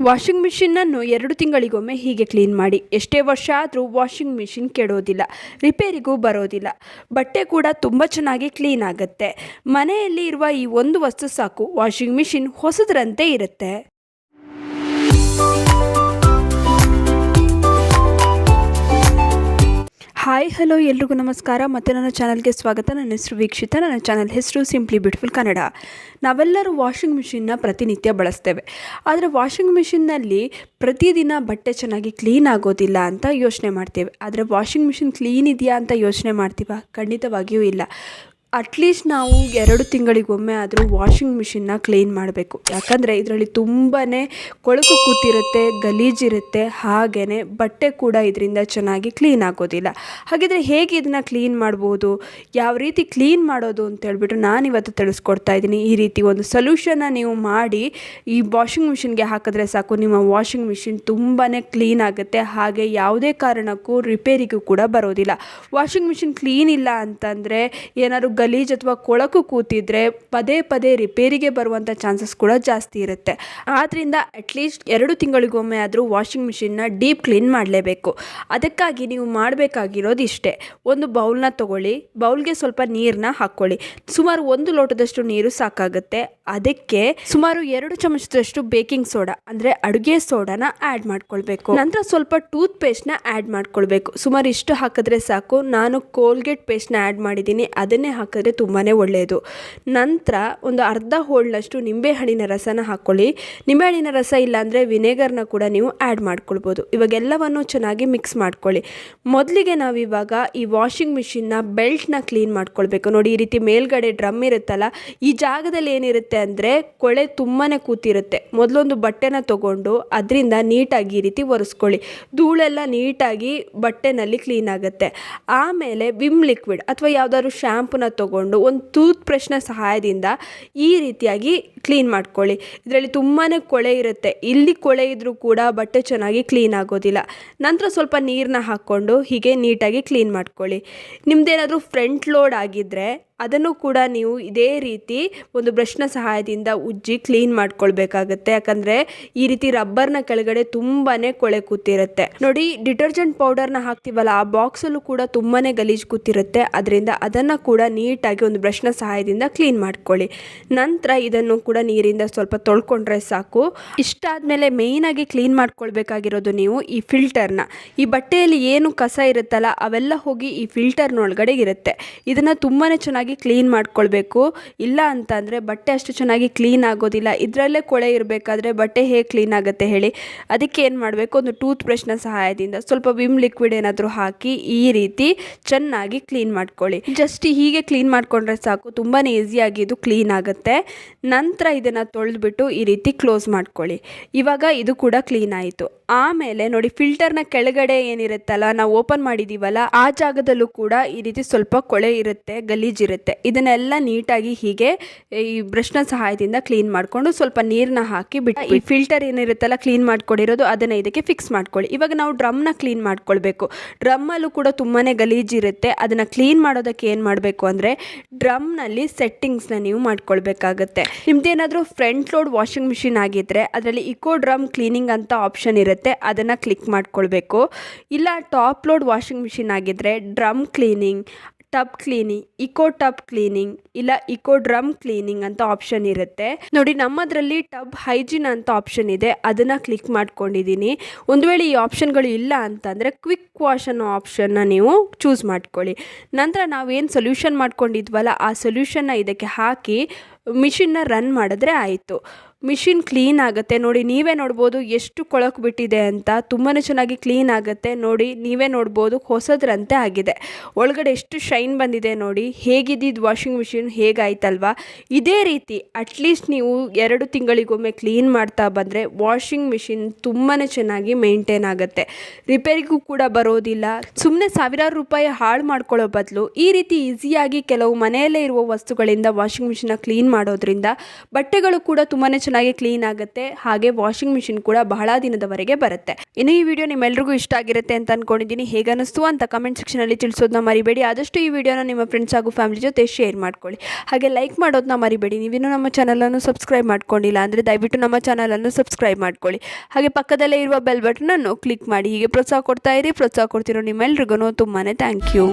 Washing ಮಿಷಿನನ್ನು 2 ತಿಂಗಳಿಗೊಮ್ಮೆ ಹೀಗೆ clean ಮಾಡಿ. ಎಷ್ಟೇ ವರ್ಷ ಆದರೂ ವಾಷಿಂಗ್ ಮಿಷಿನ್ ಕೆಡೋದಿಲ್ಲ, ರಿಪೇರಿಗೂ ಬರೋದಿಲ್ಲ. ಬಟ್ಟೆ ಕೂಡ ತುಂಬ ಚೆನ್ನಾಗಿ ಕ್ಲೀನ್ ಆಗುತ್ತೆ. ಮನೆಯಲ್ಲಿ ಇರುವ ಈ ಒಂದು ವಸ್ತು ಸಾಕು, ವಾಷಿಂಗ್ ಮಿಷಿನ್ ಹೊಸದರಂತೆ ಇರುತ್ತೆ. ಹಾಯ್ ಹಲೋ ಎಲ್ರಿಗೂ ನಮಸ್ಕಾರ. ಮತ್ತು ನನ್ನ ಚಾನಲ್ಗೆ ಸ್ವಾಗತ. ನನ್ನ ಹೆಸರು ವೀಕ್ಷಿತ. ನನ್ನ ಚಾನಲ್ ಹೆಸರು ಸಿಂಪ್ಲಿ ಬ್ಯೂಟಿಫುಲ್ ಕನ್ನಡ. ನಾವೆಲ್ಲರೂ ವಾಷಿಂಗ್ ಮಿಷಿನ್ನ ಪ್ರತಿನಿತ್ಯ ಬಳಸ್ತೇವೆ. ಆದರೆ ವಾಷಿಂಗ್ ಮಿಷಿನ್ನಲ್ಲಿ ಪ್ರತಿದಿನ ಬಟ್ಟೆ ಚೆನ್ನಾಗಿ ಕ್ಲೀನ್ ಆಗೋದಿಲ್ಲ ಅಂತ ಯೋಚನೆ ಮಾಡ್ತೇವೆ. ಆದರೆ ವಾಷಿಂಗ್ ಮಿಷಿನ್ ಕ್ಲೀನ್ ಇದೆಯಾ ಅಂತ ಯೋಚನೆ ಮಾಡ್ತೀವ? ಖಂಡಿತವಾಗಿಯೂ ಇಲ್ಲ. ಅಟ್ಲೀಸ್ಟ್ ನಾವು 2 ತಿಂಗಳಿಗೊಮ್ಮೆ ಆದರೂ ವಾಷಿಂಗ್ ಮಿಷಿನ್ನ ಕ್ಲೀನ್ ಮಾಡಬೇಕು. ಯಾಕಂದರೆ ಇದರಲ್ಲಿ ತುಂಬಾ ಕೊಳಕು ಕೂತಿರುತ್ತೆ, ಗಲೀಜಿರುತ್ತೆ, ಹಾಗೆಯೇ ಬಟ್ಟೆ ಕೂಡ ಇದರಿಂದ ಚೆನ್ನಾಗಿ ಕ್ಲೀನ್ ಆಗೋದಿಲ್ಲ. ಹಾಗಿದ್ರೆ ಹೇಗೆ ಇದನ್ನು ಕ್ಲೀನ್ ಮಾಡ್ಬೋದು, ಯಾವ ರೀತಿ ಕ್ಲೀನ್ ಮಾಡೋದು ಅಂತೇಳ್ಬಿಟ್ಟು ನಾನಿವತ್ತು ತಿಳಿಸ್ಕೊಡ್ತಾ ಇದ್ದೀನಿ. ಈ ರೀತಿ ಒಂದು ಸೊಲ್ಯೂಷನ್ನ ನೀವು ಮಾಡಿ ಈ ವಾಷಿಂಗ್ ಮಿಷಿನ್ಗೆ ಹಾಕಿದ್ರೆ ಸಾಕು, ನಿಮ್ಮ ವಾಷಿಂಗ್ ಮಿಷಿನ್ ತುಂಬಾ ಕ್ಲೀನ್ ಆಗುತ್ತೆ. ಹಾಗೆ ಯಾವುದೇ ಕಾರಣಕ್ಕೂ ರಿಪೇರಿಗೂ ಕೂಡ ಬರೋದಿಲ್ಲ. ವಾಷಿಂಗ್ ಮಿಷಿನ್ ಕ್ಲೀನ್ ಇಲ್ಲ ಅಂತಂದರೆ, ಏನಾದ್ರು ಗಲೀಜ್ ಅಥವಾ ಕೊಳಕು ಕೂತಿದ್ರೆ ಪದೇ ಪದೇ ರಿಪೇರಿಗೆ ಬರುವಂಥ ಚಾನ್ಸಸ್ ಕೂಡ ಜಾಸ್ತಿ ಇರುತ್ತೆ. ಆದ್ದರಿಂದ ಅಟ್ಲೀಸ್ಟ್ 2 ತಿಂಗಳಿಗೊಮ್ಮೆ ಆದರೂ ವಾಷಿಂಗ್ ಮಿಷಿನ್ನ ಡೀಪ್ ಕ್ಲೀನ್ ಮಾಡಲೇಬೇಕು. ಅದಕ್ಕಾಗಿ ನೀವು ಮಾಡಬೇಕಾಗಿರೋದು ಇಷ್ಟೇ. ಒಂದು ಬೌಲ್ನ ತಗೊಳ್ಳಿ, ಬೌಲ್ಗೆ ಸ್ವಲ್ಪ ನೀರನ್ನ ಹಾಕ್ಕೊಳ್ಳಿ. ಸುಮಾರು 1 ಲೋಟದಷ್ಟು ನೀರು ಸಾಕಾಗುತ್ತೆ. ಅದಕ್ಕೆ ಸುಮಾರು 2 ಚಮಚದಷ್ಟು ಬೇಕಿಂಗ್ ಸೋಡಾ ಅಂದರೆ ಅಡುಗೆ ಸೋಡಾನ ಆ್ಯಡ್ ಮಾಡ್ಕೊಳ್ಬೇಕು. ನಂತರ ಸ್ವಲ್ಪ ಟೂತ್ ಪೇಸ್ಟ್ನ ಆ್ಯಡ್ ಮಾಡ್ಕೊಳ್ಬೇಕು. ಸುಮಾರು ಇಷ್ಟು ಹಾಕಿದ್ರೆ ಸಾಕು. ನಾನು ಕೋಲ್ಗೇಟ್ ಪೇಸ್ಟ್ನ ಆ್ಯಡ್ ಮಾಡಿದ್ದೀನಿ, ಅದನ್ನೇ ಹಾಕಿದ್ರೆ ತುಂಬಾ ಒಳ್ಳೆಯದು. ನಂತರ ಒಂದು ಅರ್ಧ ಹೋಳ್ನಷ್ಟು ನಿಂಬೆಹಣ್ಣಿನ ರಸನ ಹಾಕ್ಕೊಳ್ಳಿ. ನಿಂಬೆಹಣ್ಣಿನ ರಸ ಇಲ್ಲಾಂದರೆ ವಿನೆಗರ್ನ ಕೂಡ ನೀವು ಆ್ಯಡ್ ಮಾಡ್ಕೊಳ್ಬೋದು. ಇವಾಗೆಲ್ಲವನ್ನು ಚೆನ್ನಾಗಿ ಮಿಕ್ಸ್ ಮಾಡ್ಕೊಳ್ಳಿ. ಮೊದಲಿಗೆ ನಾವಿವಾಗ ಈ ವಾಷಿಂಗ್ ಮಿಷಿನ್ನ ಬೆಲ್ಟ್ನ ಕ್ಲೀನ್ ಮಾಡ್ಕೊಳ್ಬೇಕು. ನೋಡಿ, ಈ ರೀತಿ ಮೇಲ್ಗಡೆ ಡ್ರಮ್ ಇರುತ್ತಲ್ಲ, ಈ ಜಾಗದಲ್ಲಿ ಏನಿರುತ್ತೆ ಅಂದರೆ ಕೊಳೆ ತುಂಬಾ ಕೂತಿರುತ್ತೆ. ಮೊದಲೊಂದು ಬಟ್ಟೆನ ತೊಗೊಂಡು ಅದರಿಂದ ನೀಟಾಗಿ ಈ ರೀತಿ ಒರೆಸ್ಕೊಳ್ಳಿ. ಧೂಳೆಲ್ಲ ನೀಟಾಗಿ ಬಟ್ಟೆನಲ್ಲಿ ಕ್ಲೀನ್ ಆಗುತ್ತೆ. ಆಮೇಲೆ ವಿಮ್ ಲಿಕ್ವಿಡ್ ಅಥವಾ ಯಾವುದಾದ್ರು ಶ್ಯಾಂಪೂನ ತೊಗೊಂಡು ಒಂದು ಟೂತ್ ಬ್ರಷ್ನ ಸಹಾಯದಿಂದ ಈ ರೀತಿಯಾಗಿ ಕ್ಲೀನ್ ಮಾಡ್ಕೊಳ್ಳಿ. ಇದರಲ್ಲಿ ತುಂಬಾ ಕೊಳೆ ಇರುತ್ತೆ. ಇಲ್ಲಿ ಕೊಳೆ ಇದ್ದರೂ ಕೂಡ ಬಟ್ಟೆ ಚೆನ್ನಾಗಿ ಕ್ಲೀನ್ ಆಗೋದಿಲ್ಲ. ನಂತರ ಸ್ವಲ್ಪ ನೀರನ್ನ ಹಾಕ್ಕೊಂಡು ಹೀಗೆ ನೀಟಾಗಿ ಕ್ಲೀನ್ ಮಾಡ್ಕೊಳ್ಳಿ. ನಿಮ್ಮದೇನಾದರೂ ಫ್ರಂಟ್ ಲೋಡ್ ಆಗಿದ್ದರೆ ಅದನ್ನು ಕೂಡ ನೀವು ಇದೇ ರೀತಿ ಒಂದು ಬ್ರಷ್ನ ಸಹಾಯದಿಂದ ಉಜ್ಜಿ ಕ್ಲೀನ್ ಮಾಡ್ಕೊಳ್ಬೇಕಾಗತ್ತೆ. ಯಾಕಂದರೆ ಈ ರೀತಿ ರಬ್ಬರ್ನ ಕೆಳಗಡೆ ತುಂಬಾ ಕೊಳೆ ಕೂತಿರುತ್ತೆ. ನೋಡಿ, ಡಿಟರ್ಜೆಂಟ್ ಪೌಡರ್ನ ಹಾಕ್ತೀವಲ್ಲ, ಆ ಬಾಕ್ಸಲ್ಲೂ ಕೂಡ ತುಂಬಾ ಗಲೀಜು ಕೂತಿರುತ್ತೆ. ಅದರಿಂದ ಅದನ್ನು ಕೂಡ ನೀಟಾಗಿ ಒಂದು ಬ್ರಷ್ನ ಸಹಾಯದಿಂದ ಕ್ಲೀನ್ ಮಾಡ್ಕೊಳ್ಳಿ. ನಂತರ ಇದನ್ನು ಕೂಡ ನೀರಿಂದ ಸ್ವಲ್ಪ ತೊಳ್ಕೊಂಡ್ರೆ ಸಾಕು. ಇಷ್ಟಾದಮೇಲೆ ಮೇಯ್ನಾಗಿ ಕ್ಲೀನ್ ಮಾಡ್ಕೊಳ್ಬೇಕಾಗಿರೋದು ನೀವು ಈ ಫಿಲ್ಟರ್ನ. ಈ ಬಟ್ಟೆಯಲ್ಲಿ ಏನು ಕಸ ಇರುತ್ತಲ್ಲ ಅವೆಲ್ಲ ಹೋಗಿ ಈ ಫಿಲ್ಟರ್ನೊಳಗಡೆ ಇರುತ್ತೆ. ಇದನ್ನು ತುಂಬಾ ಚೆನ್ನಾಗಿ ಕ್ಲೀನ್ ಮಾಡ್ಕೊಳ್ಬೇಕು. ಇಲ್ಲ ಅಂತಂದರೆ ಬಟ್ಟೆ ಅಷ್ಟು ಚೆನ್ನಾಗಿ ಕ್ಲೀನ್ ಆಗೋದಿಲ್ಲ. ಇದರಲ್ಲೇ ಕೊಳೆ ಇರಬೇಕಾದ್ರೆ ಬಟ್ಟೆ ಹೇಗೆ ಕ್ಲೀನ್ ಆಗುತ್ತೆ ಹೇಳಿ? ಅದಕ್ಕೆ ಏನು ಮಾಡಬೇಕು, ಒಂದು ಟೂತ್ ಬ್ರಷ್ನ ಸಹಾಯದಿಂದ ಸ್ವಲ್ಪ ವಿಮ್ ಲಿಕ್ವಿಡ್ ಏನಾದರೂ ಹಾಕಿ ಈ ರೀತಿ ಚೆನ್ನಾಗಿ ಕ್ಲೀನ್ ಮಾಡ್ಕೊಳ್ಳಿ. ಜಸ್ಟ್ ಹೀಗೆ ಕ್ಲೀನ್ ಮಾಡ್ಕೊಂಡ್ರೆ ಸಾಕು, ತುಂಬಾ ಈಸಿಯಾಗಿ ಇದು ಕ್ಲೀನ್ ಆಗುತ್ತೆ. ನಂತರ ಇದನ್ನು ತೊಳೆದ್ಬಿಟ್ಟು ಈ ರೀತಿ ಕ್ಲೋಸ್ ಮಾಡ್ಕೊಳ್ಳಿ. ಇವಾಗ ಇದು ಕೂಡ ಕ್ಲೀನ್ ಆಯಿತು. ಆಮೇಲೆ ನೋಡಿ, ಫಿಲ್ಟರ್ನ ಕೆಳಗಡೆ ಏನಿರುತ್ತಲ್ಲ, ನಾವು ಓಪನ್ ಮಾಡಿದ್ದೀವಲ್ಲ, ಆ ಜಾಗದಲ್ಲೂ ಕೂಡ ಈ ರೀತಿ ಸ್ವಲ್ಪ ಕೊಳೆ ಇರುತ್ತೆ, ಗಲೀಜಿರುತ್ತೆ. ಇದನ್ನೆಲ್ಲ ನೀಟಾಗಿ ಹೀಗೆ ಈ ಬ್ರಷ್ನ ಸಹಾಯದಿಂದ ಕ್ಲೀನ್ ಮಾಡಿಕೊಂಡು ಸ್ವಲ್ಪ ನೀರನ್ನ ಹಾಕಿ ಬಿಟ್ಟು ಈ ಫಿಲ್ಟರ್ ಏನಿರುತ್ತಲ್ಲ ಕ್ಲೀನ್ ಮಾಡ್ಕೊಂಡಿರೋದು ಅದನ್ನು ಇದಕ್ಕೆ ಫಿಕ್ಸ್ ಮಾಡ್ಕೊಳ್ಳಿ. ಇವಾಗ ನಾವು ಡ್ರಮ್ನ ಕ್ಲೀನ್ ಮಾಡ್ಕೊಳ್ಬೇಕು. ಡ್ರಮ್ಮಲ್ಲೂ ಕೂಡ ತುಂಬಾ ಗಲೀಜಿರುತ್ತೆ. ಅದನ್ನು ಕ್ಲೀನ್ ಮಾಡೋದಕ್ಕೆ ಏನು ಮಾಡಬೇಕು ಅಂದರೆ, ಡ್ರಮ್ನಲ್ಲಿ ಸೆಟ್ಟಿಂಗ್ಸ್ನ ನೀವು ಮಾಡ್ಕೊಳ್ಬೇಕಾಗತ್ತೆ. ನಿಮ್ದೇನಾದರೂ ಫ್ರಂಟ್ ಲೋಡ್ ವಾಷಿಂಗ್ ಮಿಷಿನ್ ಆಗಿದ್ದರೆ ಅದರಲ್ಲಿ ಇಕೋ ಡ್ರಮ್ ಕ್ಲೀನಿಂಗ್ ಅಂತ ಆಪ್ಷನ್ ಇರುತ್ತೆ, ಅದನ್ನು ಕ್ಲಿಕ್ ಮಾಡ್ಕೊಳ್ಬೇಕು. ಇಲ್ಲ ಟಾಪ್ ಲೋಡ್ ವಾಷಿಂಗ್ ಮಿಷಿನ್ ಆಗಿದ್ದರೆ drum cleaning, tub cleaning, eco tub cleaning ಇಲ್ಲ ಇಕೋ ಡ್ರಮ್ ಕ್ಲೀನಿಂಗ್ ಅಂತ ಆಪ್ಷನ್ ಇರುತ್ತೆ. ನೋಡಿ, ನಮ್ಮದರಲ್ಲಿ ಟಬ್ ಹೈಜಿನ್ ಅಂತ ಆಪ್ಷನ್ ಇದೆ, ಅದನ್ನು ಕ್ಲಿಕ್ ಮಾಡ್ಕೊಂಡಿದ್ದೀನಿ. ಒಂದು ವೇಳೆ ಈ ಆಪ್ಷನ್ಗಳು ಇಲ್ಲ ಅಂತಂದರೆ ಕ್ವಿಕ್ ವಾಶ್ ಅನ್ನೋ ಆಪ್ಷನ್ನ ನೀವು ಚೂಸ್ ಮಾಡ್ಕೊಳ್ಳಿ. ನಂತರ ನಾವೇನು ಸೊಲ್ಯೂಷನ್ ಮಾಡ್ಕೊಂಡಿದ್ವಲ್ಲ ಆ ಸೊಲ್ಯೂಷನ್ನ ಇದಕ್ಕೆ ಹಾಕಿ ಮಿಷಿನ್ನ ರನ್ ಮಾಡಿದ್ರೆ ಆಯಿತು. ಮಿಷಿನ್ ಕ್ಲೀನ್ ಆಗುತ್ತೆ. ನೋಡಿ, ನೀವೇ ನೋಡ್ಬೋದು ಎಷ್ಟು ಕೊಳಕು ಬಿಟ್ಟಿದೆ ಅಂತ. ತುಂಬಾ ಚೆನ್ನಾಗಿ ಕ್ಲೀನ್ ಆಗುತ್ತೆ. ನೋಡಿ, ನೀವೇ ನೋಡ್ಬೋದು ಹೊಸದ್ರಂತೆ ಆಗಿದೆ. ಒಳಗಡೆ ಎಷ್ಟು ಶೈನ್ ಬಂದಿದೆ ನೋಡಿ. ಹೇಗಿದ್ದಿದ್ದು ವಾಷಿಂಗ್ ಮಿಷಿನ್ ಹೇಗಾಯ್ತಲ್ವಾ? ಇದೇ ರೀತಿ ಅಟ್ಲೀಸ್ಟ್ ನೀವು 2 ತಿಂಗಳಿಗೊಮ್ಮೆ ಕ್ಲೀನ್ ಮಾಡ್ತಾ ಬಂದರೆ ವಾಷಿಂಗ್ ಮಿಷಿನ್ ತುಂಬಾ ಚೆನ್ನಾಗಿ ಮೇಂಟೈನ್ ಆಗುತ್ತೆ. ರಿಪೇರಿಗೂ ಕೂಡ ಬರೋದಿಲ್ಲ. ಸುಮ್ಮನೆ ಸಾವಿರಾರು ರೂಪಾಯಿ ಹಾಳು ಮಾಡ್ಕೊಳ್ಳೋ ಬದಲು ಈ ರೀತಿ ಈಸಿಯಾಗಿ ಕೆಲವು ಮನೆಯಲ್ಲೇ ಇರುವ ವಸ್ತುಗಳಿಂದ ವಾಷಿಂಗ್ ಮಿಷಿನ್ನ ಕ್ಲೀನ್ ಮಾಡೋದ್ರಿಂದ ಬಟ್ಟೆಗಳು ಕೂಡ ತುಂಬಾ ಚೆನ್ನಾಗಿ ಕ್ಲೀನ್ ಆಗುತ್ತೆ. ಹಾಗೆ ವಾಷಿಂಗ್ ಮಿಷಿನ್ ಕೂಡ ಬಹಳ ದಿನದವರೆಗೆ ಬರುತ್ತೆ. ಇನ್ನು ಈ ವಿಡಿಯೋ ನಿಮ್ಮೆಲ್ರಿಗೂ ಇಷ್ಟ ಆಗಿರುತ್ತೆ ಅಂತ ಅನ್ಕೊಂಡಿದ್ದೀನಿ. ಹೇಗನ್ನಿಸ್ತು ಅಂತ ಕಮೆಂಟ್ ಸೆಕ್ಷನಲ್ಲಿ ತಿಳಿಸೋದನ್ನ ಮರಿಬೇಡಿ. ಆದಷ್ಟು ಈ ವಿಡಿಯೋನ ನಿಮ್ಮ ಫ್ರೆಂಡ್ಸ್ ಹಾಗೂ ಫ್ಯಾಮಿಲಿ ಜೊತೆ ಶೇರ್ ಮಾಡ್ಕೊಳ್ಳಿ. ಹಾಗೆ ಲೈಕ್ ಮಾಡೋದನ್ನ ಮರಿಬೇಡಿ. ನೀವಿನ್ನೂ ನಮ್ಮ ಚಾನಲನ್ನು ಸಬ್ಸ್ಕ್ರೈಬ್ ಮಾಡ್ಕೊಂಡಿಲ್ಲ ಅಂದರೆ ದಯವಿಟ್ಟು ನಮ್ಮ ಚಾನಲನ್ನು ಸಬ್ಸ್ಕ್ರೈಬ್ ಮಾಡ್ಕೊಳ್ಳಿ. ಹಾಗೆ ಪಕ್ಕದಲ್ಲೇ ಇರುವ ಬೆಲ್ ಬಟನನ್ನು ಕ್ಲಿಕ್ ಮಾಡಿ. ಹೀಗೆ ಪ್ರೋತ್ಸಾಹ ಕೊಡ್ತಾ ಇರಿ. ಪ್ರೋತ್ಸಾಹ ಕೊಡ್ತಿರೋ ನಿಮ್ಮೆಲ್ರಿಗೂ ತುಂಬಾ ಥ್ಯಾಂಕ್ ಯು.